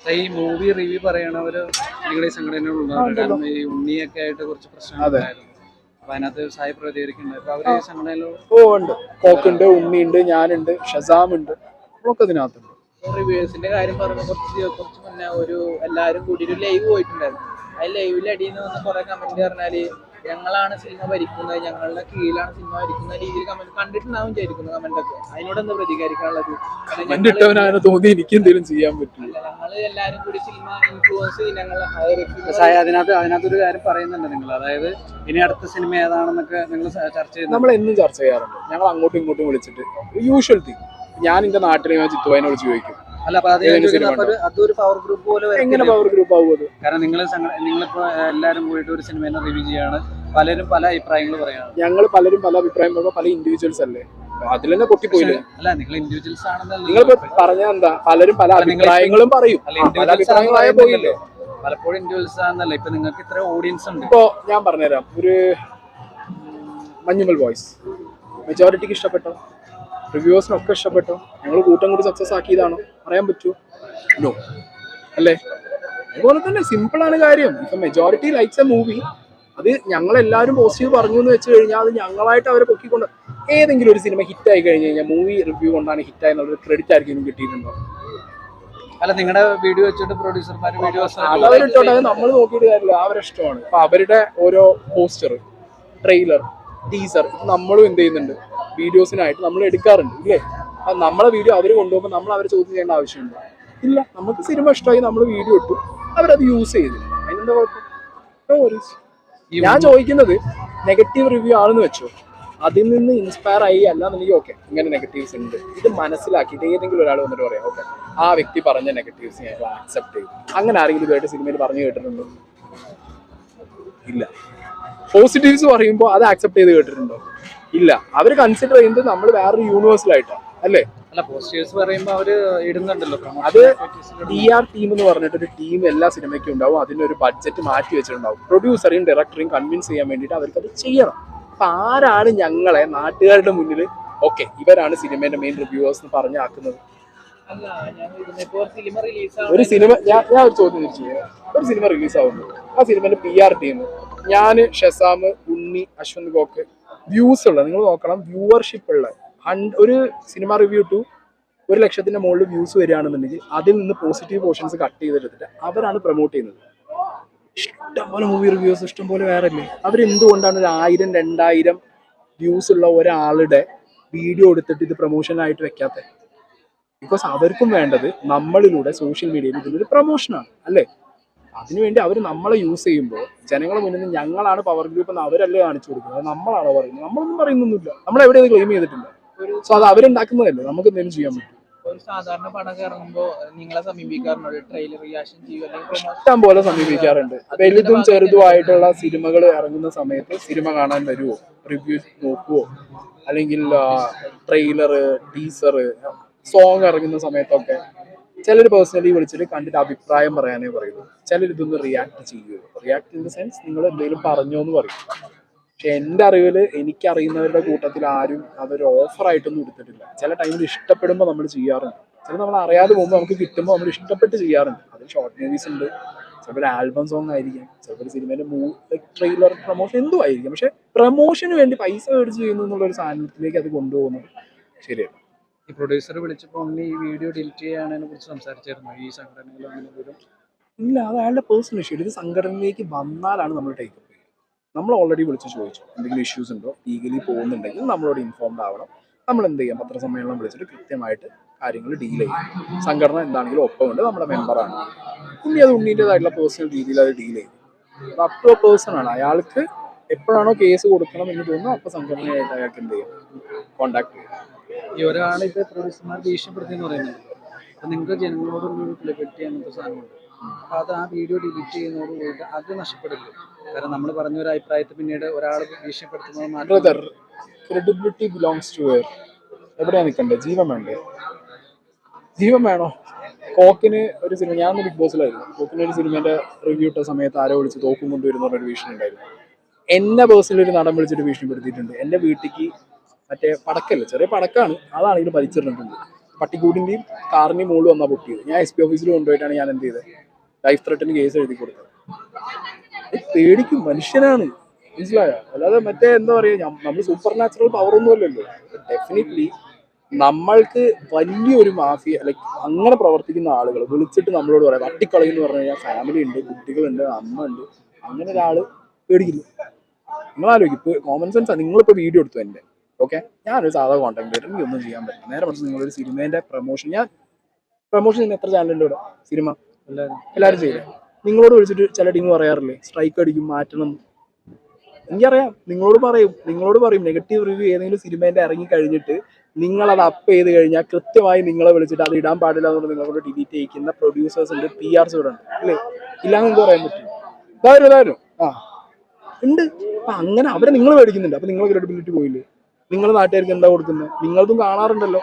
ഈ movie review പറയണവര് നിങ്ങളുടെ ഈ സംഘടനകളുണ്ടായിരുന്നു. കാരണം ഈ ഉണ്ണിയൊക്കെ ആയിട്ട് കുറച്ച് പ്രശ്നങ്ങളുണ്ടായിരുന്നു. അപ്പൊ അതിനകത്ത് സായി പ്രതികരിക്കുന്നുണ്ട്. അപ്പൊ അവര് സംഘടനയിൽ ഉണ്ട്. കോക്കുണ്ട്, ഉണ്ണിയുണ്ട്, ഞാനുണ്ട്, ഷസാം ഉണ്ട്, നമ്മളൊക്കെ ഇതിനകത്തുണ്ട്. റിവ്യൂസിന്റെ കാര്യം പറഞ്ഞ കുറച്ച് മുന്നേ എല്ലാവരും കൂടി ഒരു ലൈവ് പോയിട്ടുണ്ടായിരുന്നു. ആ ലൈവിൽ അടിയിൽ നിന്ന് വന്ന കുറെ കമന്റ് പറഞ്ഞാല് ഞങ്ങളാണ് സിനിമ ഭരിക്കുന്നത്, ഞങ്ങളുടെ കീഴിലാണ് സിനിമ ഭരിക്കുന്ന രീതിയിൽ കമന്റ് കണ്ടിട്ടുണ്ടാവും വിചാരിക്കുന്നു. കമന്റ് ഒക്കെ അതിനോട് എന്താ പ്രതികരിക്കാനുള്ളത്? തോന്നി എനിക്ക് എന്തെങ്കിലും ചെയ്യാൻ പറ്റില്ല. ഞങ്ങൾ എല്ലാരും കൂടി സിനിമ ഇൻഫ്ലുവൻസ് അതിനകത്തൊരു കാര്യം പറയുന്നുണ്ട് നിങ്ങൾ, അതായത് ഇനി അടുത്ത സിനിമ ഏതാണെന്നൊക്കെ നിങ്ങൾ ചർച്ച ചെയ്യുന്നത്. നമ്മൾ എന്നും ചർച്ച ചെയ്യാറുണ്ട്. ഞങ്ങൾ അങ്ങോട്ടും ഇങ്ങോട്ടും വിളിച്ചിട്ട് യൂഷ്വൽ തിങ്. ഞാൻ എന്റെ നാട്ടിലെ ചിത്തുവായിനെ വിളിച്ച് ചോദിക്കും. അല്ല, അപ്പൊ അതൊരു പവർ ഗ്രൂപ്പ് പോലെ എങ്ങനെ പവർ ഗ്രൂപ്പ് ആവുമത്? കാരണം നിങ്ങളിപ്പോ എല്ലാരും കൂടിയിട്ട് ഒരു സിനിമയെ റിവ്യൂ ചെയ്യാണ്, പലരും പല അഭിപ്രായങ്ങൾ പറയാണ്. ഞങ്ങൾ പലരും പല അഭിപ്രായം പറയുമ്പോൾ പല ഇൻഡിവിജ്വൽസ് അല്ലേ, അതിൽ തന്നെ പൊട്ടിപ്പോയില്ലേ? അല്ല, നിങ്ങൾ ഇൻഡിവിജ്വൽസ് ആണെന്നല്ല നിങ്ങൾ പറഞ്ഞ എന്താ, പലരും പല അഭിപ്രായങ്ങളും പറയും. പോയില്ലേ, പലപ്പോഴും ഇൻഡിവിജ്വൽസ് ആണെന്നല്ല. ഇപ്പൊ നിങ്ങൾക്ക് ഇത്ര ഓഡിയൻസ് ഉണ്ട്. ഇപ്പോ ഞാൻ പറഞ്ഞുതരാം. ഒരു മഞ്ഞുമൽ ബോയ്സ് മെജോറിറ്റിക്ക് ഇഷ്ടപ്പെട്ടോ? റിവ്യൂസിനൊക്കെ ഇഷ്ടപ്പെട്ടോ? ഞങ്ങൾ കൂട്ടം കൂടി സക്സസ് ആക്കിയതാണോ? പറയാൻ പറ്റുമോ? നോ അല്ലേ? അതുപോലെ തന്നെ സിമ്പിളാണ് കാര്യം. ഇപ്പൊ മെജോറിറ്റി ലൈക്സ് എ മൂവി, അത് ഞങ്ങളെല്ലാവരും പോസിറ്റീവ് പറഞ്ഞു എന്ന് വെച്ച് കഴിഞ്ഞാൽ അത് ഞങ്ങളായിട്ട് അവരെ പൊക്കിക്കൊണ്ട് ഏതെങ്കിലും ഒരു സിനിമ ഹിറ്റായി കഴിഞ്ഞ് കഴിഞ്ഞാൽ മൂവി റിവ്യൂ കൊണ്ടാണ് ഹിറ്റായി എന്നുള്ളൊരു ക്രെഡിറ്റ് ആർക്കെങ്കിലും കിട്ടിയിട്ടുണ്ടോ? അല്ല, നിങ്ങളുടെ വീഡിയോ വെച്ചിട്ട് പ്രൊഡ്യൂസർമാർ വീഡിയോസ് അവരിട്ടോട്ടെ, അത് നമ്മൾ നോക്കിയിട്ട് കാര്യമില്ല. അവരുടെ ഇഷ്ടമാണ്. അപ്പൊ അവരുടെ ഓരോ പോസ്റ്റർ, ട്രെയിലർ, ടീസർ നമ്മളും എന്ത് ചെയ്യുന്നുണ്ട്, വീഡിയോസിനായിട്ട് നമ്മൾ എടുക്കാറുണ്ട് ഇല്ലേ? അപ്പൊ നമ്മളെ വീഡിയോ അവർ കൊണ്ടുപോകുമ്പോൾ നമ്മൾ അവരെ ചോദ്യം ചെയ്യേണ്ട ആവശ്യമുണ്ടോ? ഇല്ല. നമുക്ക് സിനിമ ഇഷ്ടമായി, നമ്മൾ വീഡിയോ ഇട്ടു, അവരത് യൂസ് ചെയ്തു. അതിനെന്താ കുഴപ്പം? ഞാൻ ചോദിക്കുന്നത്, നെഗറ്റീവ് റിവ്യൂ ആണെന്ന് വെച്ചോ, അതിൽ നിന്ന് ഇൻസ്പയർ ആയി അല്ലാന്നുണ്ടെങ്കിൽ ഓക്കെ, ഇങ്ങനെ നെഗറ്റീവ്സ് ഉണ്ട്, ഇത് മനസ്സിലാക്കിയിട്ട് ഏതെങ്കിലും ഒരാൾ വന്നിട്ട് പറയാം ഓക്കെ ആ വ്യക്തി പറഞ്ഞ നെഗറ്റീവ്സ് ഞങ്ങൾ ആക്സെപ്റ്റ് ചെയ്തു. അങ്ങനെ ആരെങ്കിലും ഇതുമായിട്ട് സിനിമയിൽ പറഞ്ഞു കേട്ടിട്ടുണ്ടോ? ഇല്ല. പോസിറ്റീവ്സ് പറയുമ്പോൾ അത് ആക്സെപ്റ്റ് ചെയ്ത് കേട്ടിട്ടുണ്ടോ? ഇല്ല. അവർ കൺസിഡർ ചെയ്യുന്നത് നമ്മൾ വേറൊരു യൂണിവേഴ്സലായിട്ടാണ് അല്ലേ? അല്ല, പോസിറ്റീവ്സ് പറയുമ്പോൾ അവര് ഇടുന്നുണ്ടല്ലോ. അത് PR ടീം എന്ന് പറഞ്ഞിട്ട് ഒരു ടീം എല്ലാ സിനിമയ്ക്കും ഉണ്ടാവും. അതിനൊരു ബഡ്ജറ്റ് മാറ്റി വെച്ചിട്ടുണ്ടാവും. പ്രൊഡ്യൂസറെയും ഡയറക്ടറെയും കൺവിൻസ് ചെയ്യാൻ വേണ്ടിയിട്ട് അവർക്കത് ചെയ്യണം. അപ്പൊ ആരാണ് ഞങ്ങളെ നാട്ടുകാരുടെ മുന്നിൽ ഓക്കെ ഇവരാണ് സിനിമയുടെ മെയിൻ റിവ്യൂവേഴ്സ് എന്ന് പറഞ്ഞാക്കുന്നത്? ഒരു സിനിമ ഞാൻ ഒരു ചോദ്യം തിരിച്ചു, ഒരു സിനിമ റിലീസ് ആവുന്നു, ആ സിനിമയുടെ PR ടീം ഞാന്, ഷസാം, ഉണ്ണി, അശ്വന്ത് ഗോക്ക്, വ്യൂസ് ഉള്ള, നിങ്ങൾ നോക്കണം, വ്യൂവർഷിപ്പ് ഉള്ള ഒരു സിനിമ റിവ്യൂ ടു 1,00,000 മുകളിൽ വ്യൂസ് വരികയാണെന്നുണ്ടെങ്കിൽ അതിൽ നിന്ന് പോസിറ്റീവ് പോർഷൻസ് കട്ട് ചെയ്തെടുത്തിട്ട് അവരാണ് പ്രൊമോട്ട് ചെയ്യുന്നത്. ഇഷ്ടംപോലെ മൂവി റിവ്യൂസ് ഇഷ്ടംപോലെ വേറെ അല്ലേ? അവരെന്തുകൊണ്ടാണ് ഒരു 1000, 2000 വ്യൂസ് ഉള്ള ഒരാളുടെ വീഡിയോ എടുത്തിട്ട് ഇത് പ്രൊമോഷനായിട്ട് വെക്കാത്തത്? ബിക്കോസ് അവർക്കും വേണ്ടത് നമ്മളിലൂടെ സോഷ്യൽ മീഡിയയിൽ ഇതിലൊരു പ്രൊമോഷനാണ് അല്ലേ? അതിനുവേണ്ടി അവർ നമ്മളെ യൂസ് ചെയ്യുമ്പോൾ ജനങ്ങളെ മുന്നിൽ ഞങ്ങളാണ് പവർ ഗ്രൂപ്പ് എന്ന് അവരല്ലേ കാണിച്ചു കൊടുക്കുന്നത്. നമ്മളാണോ പറയുന്നത്? നമ്മളൊന്നും പറയുന്നൊന്നുമില്ല. നമ്മൾ എവിടെ ക്ലെയിം ചെയ്തിട്ടില്ല. സോ അത് അവരുണ്ടാക്കുന്നതല്ലേ, നമുക്ക് എന്തെങ്കിലും ചെയ്യാൻ പറ്റും. ഒരു സാധാരണ പടം ഇറങ്ങുമ്പോൾ നിങ്ങളെ സമീപിക്കാറുണ്ട്, ട്രെയിലർ റിയാക്ഷൻ ചെയ്യുക? ഇഷ്ടം പോലെ സമീപിക്കാറുണ്ട്. വലുതും ചെറുതുമായിട്ടുള്ള സിനിമകൾ ഇറങ്ങുന്ന സമയത്ത് സിനിമ കാണാൻ വരുമോ, റിവ്യൂ നോക്കുവോ, അല്ലെങ്കിൽ ട്രെയിലർ, ടീസർ, സോങ് ഇറങ്ങുന്ന സമയത്തൊക്കെ ചിലർ പേഴ്സണലി വിളിച്ചിട്ട് കണ്ടിട്ട് അഭിപ്രായം പറയാനേ പറയുള്ളൂ. ചിലർ ഇതൊന്ന് റിയാക്ട് ചെയ്യുമോ, റിയാക്ട് ഇൻ ദ സെൻസ് നിങ്ങൾ എന്തെങ്കിലും പറഞ്ഞോ എന്ന് പറയും. പക്ഷെ എൻ്റെ അറിവിൽ എനിക്കറിയുന്നവരുടെ കൂട്ടത്തിൽ ആരും അതൊരു ഓഫറായിട്ടൊന്നും എടുത്തിട്ടില്ല. ചില ടൈമിൽ ഇഷ്ടപ്പെടുമ്പോൾ നമ്മൾ ചെയ്യാറുണ്ട്, ചില നമ്മൾ അറിയാതെ പോകുമ്പോൾ നമുക്ക് കിട്ടുമ്പോൾ നമ്മൾ ഇഷ്ടപ്പെട്ട് ചെയ്യാറുണ്ട്. അതിൽ ഷോർട്ട് മൂവീസ് ഉണ്ട്, ചിലപ്പോൾ ആൽബം സോങ് ആയിരിക്കാം, ചിലപ്പോൾ സിനിമയുടെ ട്രെയിലർ പ്രൊമോഷൻ എന്തോ ആയിരിക്കും. പക്ഷെ പ്രൊമോഷന് വേണ്ടി പൈസ മേടിച്ച് ചെയ്യുന്നു എന്നുള്ളൊരു സാധനത്തിലേക്ക് അത് കൊണ്ടുപോകുന്നത് ശരിയല്ല. ഈ പ്രൊഡ്യൂസർ വിളിച്ചപ്പോൾ ഈ വീഡിയോ ഡിലീറ്റ് ചെയ്യാനതിനെ കുറിച്ച് സംസാരിച്ചായിരുന്നു ഈ സംഘടനകൾ? അങ്ങനെ ഇല്ല, അത് അയാളുടെ പേഴ്സണൽ ഇഷ്യൂ. ഇത് സംഘടനയിലേക്ക് വന്നാലാണ് നമ്മൾ ടേക്ക് അപ്പ് ചെയ്യുക. നമ്മൾ ഓൾറെഡി വിളിച്ച് ചോദിച്ചു എന്തെങ്കിലും ഇഷ്യൂസ് ഉണ്ടോ, ലീഗലി പോകുന്നുണ്ടെങ്കിൽ നമ്മളോട് ഇൻഫോംഡ് ആവണം. നമ്മൾ എന്ത് ചെയ്യാം, പത്രസമ്മേളനം വിളിച്ചിട്ട് കൃത്യമായിട്ട് കാര്യങ്ങൾ ഡീൽ ചെയ്യും. സംഘടന എന്താണെങ്കിലും ഒപ്പമുണ്ട്, നമ്മുടെ മെമ്പറാണ്. ഉണ്ണി അത് ഉണ്ണീൻ്റെതായിട്ടുള്ള പേഴ്സണൽ രീതിയിൽ അത് ഡീൽ ചെയ്യും. അത് അപ് ടു എ പേഴ്സൺ ആണ്. അയാൾക്ക് എപ്പോഴാണോ കേസ് കൊടുക്കണം എന്ന് തോന്നുന്നു അപ്പോൾ സംഘടനയായിട്ട് അയാൾക്ക് എന്ത് ചെയ്യും, കോണ്ടാക്ട് ചെയ്യും. ഈ ഒരാളെ ഇപ്പൊ പ്രൊഡ്യൂസർമാർ ഭീഷണിപ്പെടുത്തിയെന്ന് പറയുന്നത്, അപ്പൊ നിങ്ങൾക്ക് ജനങ്ങളോടൊരു ക്ലിബിലിറ്റി അങ്ങനത്തെ സാധനമുണ്ട്. അപ്പൊ അത് ആ വീഡിയോ ഡിലീറ്റ് ചെയ്യുന്നതോട് കൂടിയിട്ട് അത് നഷ്ടപ്പെടില്ല. കാരണം നമ്മൾ പറഞ്ഞ ഒരു അഭിപ്രായത്തിൽ പിന്നീട് ഒരാൾ ഭീഷണിപ്പെടുത്തുന്നത് ക്രെഡിബിലിറ്റി ബിലോങ്സ് ടു വെയർ? എവിടെയാണ് നിൽക്കണ്ടേ? ജീവൻ വേണ്ടേ? ജീവൻ വേണോ? കോക്കിന് ഒരു സിനിമ, ഞാൻ ബിഗ് ബോസിലായിരുന്നു, കോക്കിന് ഒരു സിനിമേന്റെ റിവ്യൂ ഇട്ട സമയത്ത് ആരോ വിളിച്ച് തോക്കും കൊണ്ടുവരുന്ന ഒരു ഭീഷണി ഉണ്ടായിരുന്നു. എന്നെ പേഴ്സണലി ഒരു നടൻ വിളിച്ചിട്ട് ഭീഷണിപ്പെടുത്തിയിട്ടുണ്ട്. എൻ്റെ വീട്ടിലേക്ക് മറ്റേ പടക്കല്ലേ, ചെറിയ പടക്കാണ്, അതാണെങ്കിലും വലിച്ചെറിഞ്ഞിട്ടുണ്ട്. പട്ടിക്കൂടിന്റെയും കാറിന്റെയും മുകളിൽ വന്നാ പൊട്ടിയത്. ഞാൻ SP ഓഫീസിൽ കൊണ്ടുപോയിട്ടാണ് ഞാൻ എന്ത് ചെയ്തത്, ലൈഫ് ത്രെട്ടിന് കേസ് എഴുതി കൊടുത്തത്. പേടിക്കും, മനുഷ്യനാണ്, മനസ്സിലായോ? അല്ലാതെ മറ്റേ എന്താ പറയാ, നമ്മൾ സൂപ്പർ നാച്ചുറൽ പവർ ഒന്നും അല്ലല്ലോ. ഡെഫിനറ്റ്ലി നമ്മൾക്ക് വലിയൊരു മാഫിയ ലൈക്ക് അങ്ങനെ പ്രവർത്തിക്കുന്ന ആളുകൾ വിളിച്ചിട്ട് നമ്മളോട് പറയാം തട്ടിക്കളയും എന്ന് പറഞ്ഞു കഴിഞ്ഞാൽ ഫാമിലി ഉണ്ട്, കുട്ടികളുണ്ട്, അമ്മ ഉണ്ട്, അങ്ങനെ ഒരാള് പേടിക്കില്ല. നിങ്ങൾ ആലോചിക്കും, ഇപ്പൊ കോമൺ സെൻസാണ്. നിങ്ങളിപ്പോ വീഡിയോ എടുത്തു എൻ്റെ, ഓക്കെ, ഞാനൊരു സാധാ കോണ്ടന്റ് ക്രിയേറ്റർ, എനിക്ക് ഒന്നും ചെയ്യാൻ പറ്റില്ല. നേരെ മറിച്ച് നിങ്ങളൊരു സിനിമേന്റെ പ്രൊമോഷൻ, ഞാൻ പ്രൊമോഷൻ എത്ര ചാനലുണ്ട് ഇവിടെ, സിനിമ എല്ലാവരും ചെയ്യില്ല. നിങ്ങളോട് വിളിച്ചിട്ട് ചില ടീം പറയാറില്ലേ സ്ട്രൈക്ക് അടിക്കും, മാറ്റണം. എനിക്കറിയാം, നിങ്ങളോട് പറയും നെഗറ്റീവ് റിവ്യൂ ഏതെങ്കിലും സിനിമേന്റെ ഇറങ്ങി കഴിഞ്ഞിട്ട് നിങ്ങൾ അത് അപ്പ് ചെയ്ത് കഴിഞ്ഞാൽ കൃത്യമായി നിങ്ങളെ വിളിച്ചിട്ട് അത് ഇടാൻ പാടില്ല എന്ന് പറഞ്ഞ് നിങ്ങളോട് ഡിലീറ്റ് ചെയ്യിക്കുന്ന പ്രൊഡ്യൂസേഴ്സ് ഉണ്ട്, PRs ഇവിടെ ഉണ്ട്, അല്ലേ? ഇല്ലാന്ന് എന്ത് പറയാൻ പറ്റും? ഇതാരും ഉണ്ട്. അപ്പൊ അങ്ങനെ അവരെ നിങ്ങൾ മേടിക്കുന്നുണ്ട്. അപ്പൊ നിങ്ങളെ ക്രെഡിബിലിറ്റി പോയില്ലേ? നിങ്ങൾ നാട്ടുകാർക്ക് എന്താ കൊടുക്കുന്നത്? നിങ്ങളതും കാണാറുണ്ടല്ലോ,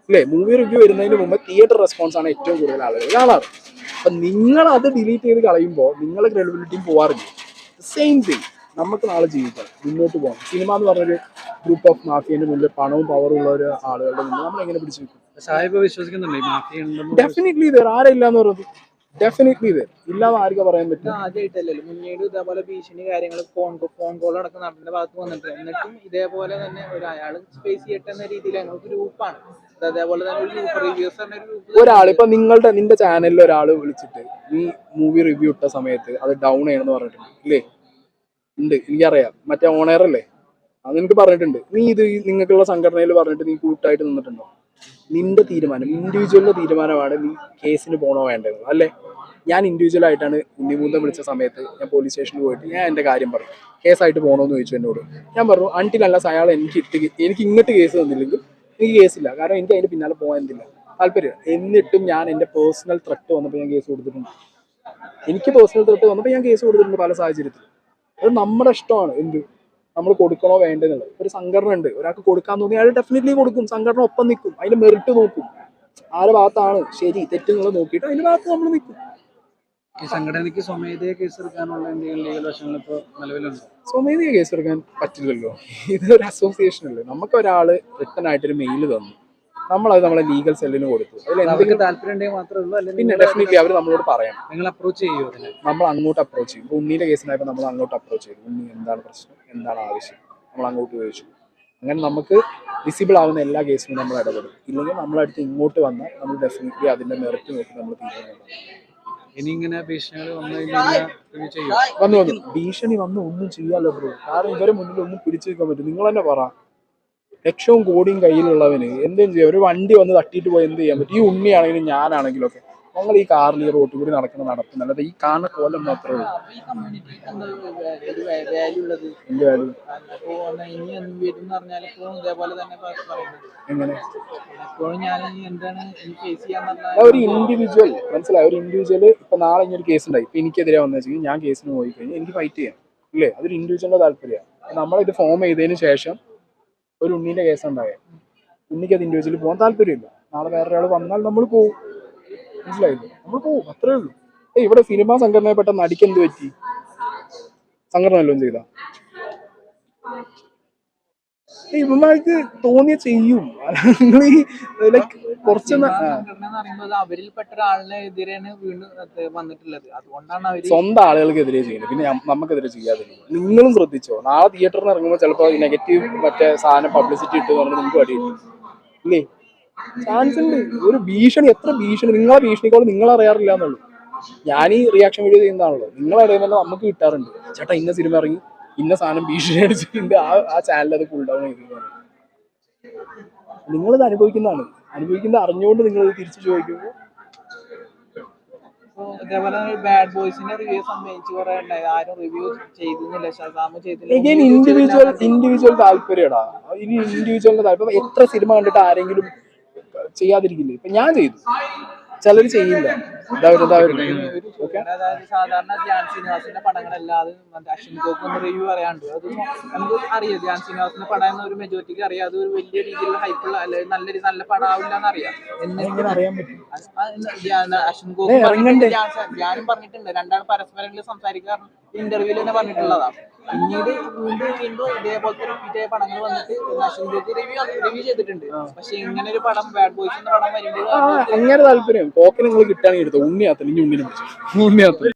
അല്ലേ? മൂവി റിവ്യൂ വരുന്നതിന് മുമ്പ് തിയേറ്റർ റെസ്പോൺസ് ആണ് ഏറ്റവും കൂടുതൽ ആളുകൾ കാണാറ്. അപ്പൊ നിങ്ങൾ അത് ഡിലീറ്റ് ചെയ്ത് കളയുമ്പോൾ നിങ്ങളുടെ ക്രെഡിബിലിറ്റിയും പോവാറില്ല. സെയിം തിങ് നമുക്ക് നാളെ ജീവിക്കണം, മുന്നോട്ട് പോകണം. സിനിമ എന്ന് പറഞ്ഞൊരു ഗ്രൂപ്പ് ഓഫ് മാഫിയന്റെ മുന്നിൽ പണവും പവറും ഉള്ള ഒരു ആളുകളുടെ മുന്നിൽ നമ്മൾ എങ്ങനെ പിടിച്ചു നിൽക്കും? സാഹിബ് വിശ്വസിക്കുന്നുണ്ട് ഈ മാഫിയ ഉണ്ടെന്ന്? ഡെഫിനറ്റ്ലി ഇതർ ആരെ ഇല്ലാന്ന് പറയുന്നത്, ഡെഫിനറ്റ്ലി ഇതർ ഇല്ലാതെ ആർക്കാ പറയാൻ പറ്റും? ആദ്യമായിട്ടല്ലല്ലോ, മുന്നേട് ഇതേപോലെ ഭീഷണി കാര്യങ്ങൾ ഫോൺ കോൾ അടക്കം നടന്ന ഭാഗത്ത് വന്നിട്ട്, എന്നിട്ടും ഇതേപോലെ തന്നെ അയാള് സ്പേസ് ചെയ്യട്ടെ എന്ന രീതിയിൽ ഞങ്ങൾ ഗ്രൂപ്പാണ്. അതേപോലെ തന്നെ ഒരു ഗ്രൂപ്പ് റിവ്യൂസ് പറഞ്ഞ ഗ്രൂപ്പ്. ഒരാൾ ഇപ്പൊ നിന്റെ ചാനലിൽ ഒരാൾ വിളിച്ചിട്ട് നീ മൂവി റിവ്യൂ ഇട്ട സമയത്ത് അത് ഡൗൺ ചെയ്യണമെന്ന് പറഞ്ഞിട്ടുണ്ട്, ഇല്ലേ? ഉണ്ട്, എനിക്കറിയാം. മറ്റേ ഓണർ അല്ലേ, അത് എനിക്ക് പറഞ്ഞിട്ടുണ്ട്. നീ ഇത് നിങ്ങൾക്കുള്ള സംഘടനയിൽ പറഞ്ഞിട്ട് നീ കൂട്ടായിട്ട് നിന്നിട്ടുണ്ടോ? നിന്റെ തീരുമാനം, ഇൻഡിവിജ്വലിന്റെ തീരുമാനമാണ് നീ കേസിന് പോകണോ വേണ്ടത്, അല്ലേ? ഞാൻ ഇൻഡിവിജ്വൽ ആയിട്ടാണ് ഉണ്ണിമൂന്തം വിളിച്ച സമയത്ത് ഞാൻ പോലീസ് സ്റ്റേഷനിൽ പോയിട്ട് ഞാൻ എൻ്റെ കാര്യം പറഞ്ഞു. കേസായിട്ട് പോകണമെന്ന് ചോദിച്ചു എന്നോട്. ഞാൻ പറഞ്ഞു അൺടിൽ അല്ലാസ് അയാൾ എനിക്ക് ഇങ്ങോട്ട് കേസ് തന്നില്ലെങ്കിൽ എനിക്ക് കേസില്ല, കാരണം എനിക്ക് അതിന്റെ പിന്നാലെ പോകാൻ എന്തില്ല താല്പര്യം. എന്നിട്ടും ഞാൻ എൻ്റെ പേഴ്സണൽ ത്രെട്ട് വന്നപ്പോൾ ഞാൻ കേസ് കൊടുത്തിട്ടുണ്ട്. എനിക്ക് പേഴ്സണൽ ത്രെട്ട് വന്നപ്പോൾ ഞാൻ കേസ് കൊടുത്തിട്ടുണ്ട് പല സാഹചര്യത്തിൽ. അത് നമ്മുടെ ഇഷ്ടമാണ്, എന്ത് നമ്മൾ കൊടുക്കണോ വേണ്ടെന്നുള്ളത്. ഒരു സംഘടന ഉണ്ട്, ഒരാൾക്ക് കൊടുക്കാൻ തോന്നി അയാൾ ഡെഫിനറ്റ്ലി കൊടുക്കും. സംഘടന ഒപ്പം നിൽക്കും, അതിന്റെ മെറിറ്റ് നോക്കും, ആരുടെ ഭാഗത്താണ് ശരി തെറ്റുകൾ നോക്കിയിട്ട് അതിന്റെ ഭാഗത്ത് നമ്മൾ നിൽക്കും. ഈ സംഘടനയ്ക്ക് സ്വമേധയെ കേസെടുക്കാനുള്ള എന്തെങ്കിലും ലീഗൽ വശങ്ങൾ ഇപ്പോൾ നിലവിലുണ്ട്? സ്വമേധയെ കേസെടുക്കാൻ പറ്റില്ലല്ലോ, ഇതൊരു അസോസിയേഷൻ അല്ലേ. നമുക്ക് ഒരാള് റിട്ടൺ ആയിട്ടൊരു മെയിൽ തന്നു, നമ്മളത് നമ്മളെ ലീഗൽ സെല്ലിന് കൊടുത്തു. അതിൽ എന്തെങ്കിലും താല്പര്യം ഉണ്ടെങ്കിൽ മാത്രമേ ഉള്ളൂ, അല്ലെങ്കിൽ പിന്നെ ഡെഫിനറ്റ്ലി അവർ നമ്മളോട് പറയണം. നിങ്ങൾ അപ്രോച്ച് ചെയ്യുമോ അതിനെ? നമ്മൾ അങ്ങോട്ട് അപ്രോച്ച് ചെയ്യും. ഉണ്ണിയുടെ കേസിനായപ്പോൾ നമ്മൾ അങ്ങോട്ട് അപ്രോച്ച് ചെയ്തു. ഉണ്ണി എന്താണ് പ്രശ്നം, എന്താണ് ആവശ്യം, നമ്മൾ അങ്ങോട്ട് ചോദിച്ചു. അങ്ങനെ നമുക്ക് വിസിബിൾ ആവുന്ന എല്ലാ കേസിനും നമ്മൾ ഇടപെടും. ഇല്ലെങ്കിൽ നമ്മളടുത്ത് ഇങ്ങോട്ട് വന്നാൽ നമ്മൾ ഡെഫിനറ്റ്ലി അതിന്റെ മെറിറ്റ് നോക്കി നമ്മൾ തീരുമാനം. ഇനി ഇങ്ങനെ ഭീഷണികൾ വന്നു കഴിഞ്ഞാൽ വന്നു ഭീഷണി വന്ന് ഒന്നും ചെയ്യാലോ ബ്രോ. കാരണം ഇവരെ മുന്നിൽ ഒന്നും പിടിച്ചു നിൽക്കാൻ പറ്റും. നിങ്ങൾ തന്നെ പറ, ലക്ഷവും കോടിയും കയ്യിലുള്ളവന് എന്തും ചെയ്യാം. ഒരു വണ്ടി വന്ന് തട്ടിയിട്ട് പോയി എന്ത് ചെയ്യാൻ പറ്റും? ഈ ഉണ്ണിയാണെങ്കിലും ഞാനാണെങ്കിലും ഒക്കെ ഞങ്ങൾ ഈ കാറിൽ ഈ റോട്ടിൽ കൂടി നടക്കുന്ന നടപ്പ് നല്ലത് ഈ കാണുന്ന കോലം മാത്രമേ ഉള്ളൂ. എന്ത് വാല്യൂ? എങ്ങനെ ഒരു ഇൻഡിവിജ്വൽ മനസ്സിലായി? ഒരു ഇൻഡിവിജ്വൽ ഇപ്പൊ നാളെ ഇങ്ങനെ ഒരു കേസ് ഉണ്ടായി, ഇപ്പൊ എനിക്കെതിരെ വന്നു വെച്ചാൽ ഞാൻ കേസിന് പോയി കഴിഞ്ഞാൽ എനിക്ക് ഫൈറ്റ് ചെയ്യാം, ഇല്ലേ? അതൊരു ഇൻഡിവിജ്വലിന്റെ താല്പര്യമാണ്. നമ്മളിത് ഫോം ചെയ്തതിന് ശേഷം ഒരു ഉണ്ണീന്റെ കേസ് ഉണ്ടായ ഉണ്ണിക്ക് അത് ഇൻഡിവിജ്വലി പോകാൻ താല്പര്യമില്ല. നാളെ വേറൊരാൾ വന്നാൽ നമ്മൾ പോകും, മനസ്സിലായില്ലേ? നമ്മൾ പോകും, അത്രേ ഉള്ളൂ. ഇവിടെ സിനിമാ സംഘടനയിൽപ്പെട്ട നടിക്ക് എന്ത് പറ്റി? സംഘടന വല്ലതും ചെയ്താ? ഇവന്മാർക്ക് തോന്നിയ ചെയ്യും. നിങ്ങൾ ഈ കുറച്ച് അവരിൽപ്പെട്ട ഒരാളിനെതിരെയാണ് വീണ്ടും വന്നിട്ടുള്ളത്. അതുകൊണ്ടാണ് അവർ സ്വന്തം ആളുകൾക്കെതിരെ ചെയ്യുന്നത്, പിന്നെ നമുക്കെതിരെ ചെയ്യാതെ. നിങ്ങളും ശ്രദ്ധിച്ചോ, നാളെ തിയേറ്ററിൽ ഇറങ്ങുമ്പോൾ ചിലപ്പോൾ നെഗറ്റീവ് മറ്റേ സാധനം പബ്ലിസിറ്റി ഇട്ട് പറഞ്ഞാൽ നിങ്ങൾക്ക് അടി കിട്ടും, ഇല്ലേ? ചാൻസ് ഉണ്ട്. ഒരു ഭീഷണി, എത്ര ഭീഷണി, നിങ്ങളെ ഭീഷണിക്കോട് നിങ്ങൾ അറിയാറില്ല എന്നുള്ളൂ. ഞാൻ ഈ റിയാക്ഷൻ വീഡിയോ ചെയ്യുന്നതാണല്ലോ, നിങ്ങളറിയാൻ തന്നെ നമുക്ക് കിട്ടാറുണ്ട്. ചേട്ടാ ഇന്ന സിനിമ ഇറങ്ങി, ഇന്ന സാധനം ഭീഷണി അടിച്ചിട്ടുണ്ട്, ആ ചാനൽ അത് ഫുൾ ഡൗൺ ചെയ്തു. നിങ്ങളിത് അനുഭവിക്കുന്നതാണ്, അനുഭവിക്കുന്നത് അറിഞ്ഞുകൊണ്ട് നിങ്ങളിത് തിരിച്ചു ചോദിക്കുമ്പോൾ. ഇതേപോലെ ബാഡ് ബോയ്സിന്റെ റിവ്യൂ സംബന്ധിച്ച് കുറെ ഉണ്ടായി, ആരും റിവ്യൂ ചെയ്തിരുന്നില്ല, ഷസാമ് ചെയ്തില്ല. ഇൻഡിവിജ്വൽ താല്പര്യടാ, ഇനി ഇൻഡിവിജ്വലിന്റെ താല്പര്യം. എത്ര സിനിമ കണ്ടിട്ട് ആരെങ്കിലും ചെയ്യാതിരിക്കില്ലേ? ഇപ്പൊ ഞാൻ ചെയ്തു, ചിലർ ചെയ്യില്ല. അതായത് സാധാരണ ധ്യാൻ ശ്രീനിവാസിന്റെ പടങ്ങളല്ലാതെ മറ്റേ അശ്വിൻ ഗോക്ക് ഒന്ന് റിവ്യൂ പറയാണ്ട് അത് നമുക്ക് അറിയാം. ധ്യാൻ ശ്രീനിവാസിന്റെ പടം എന്ന ഒരു മെജോറിറ്റിക്ക് അറിയാം അത് ഒരു വലിയ രീതിയിലുള്ള ഹൈപ്പുള്ള അല്ലെങ്കിൽ നല്ല പടമാവില്ല എന്നറിയാം. എങ്ങനെ അറിയാൻ പറ്റും? അശ്വിൻ ഗോക്ക് ധ്യാനും പറഞ്ഞിട്ടുണ്ട്, രണ്ടാണ് പരസ്പരം സംസാരിക്കാറ് ഇന്റർവ്യൂല് തന്നെ പറഞ്ഞിട്ടുള്ളതാണ്. പിന്നീട് വീണ്ടും ഇതേപോലത്തെ റിപ്പീറ്റ് ആയ പടങ്ങൾ വന്നിട്ട് അശ്വിൻ ഗോക്ക് റിവ്യൂ ചെയ്തിട്ടുണ്ട്. പക്ഷെ ഇങ്ങനെ ഒരു പടം ബാഡ് ബോയ്സ് എന്ന പടം വരുമ്പോൾ അങ്ങനെ താല്പര്യം പോക്കിന് നിങ്ങൾ കിട്ടുകയാണെങ്കിൽ എടുത്തോ. ഉണ്ണിയാത്തൽ ഇനി ഉണ്ണിനെ പിടിച്ചു ഉണ്ണിയാത്തൽ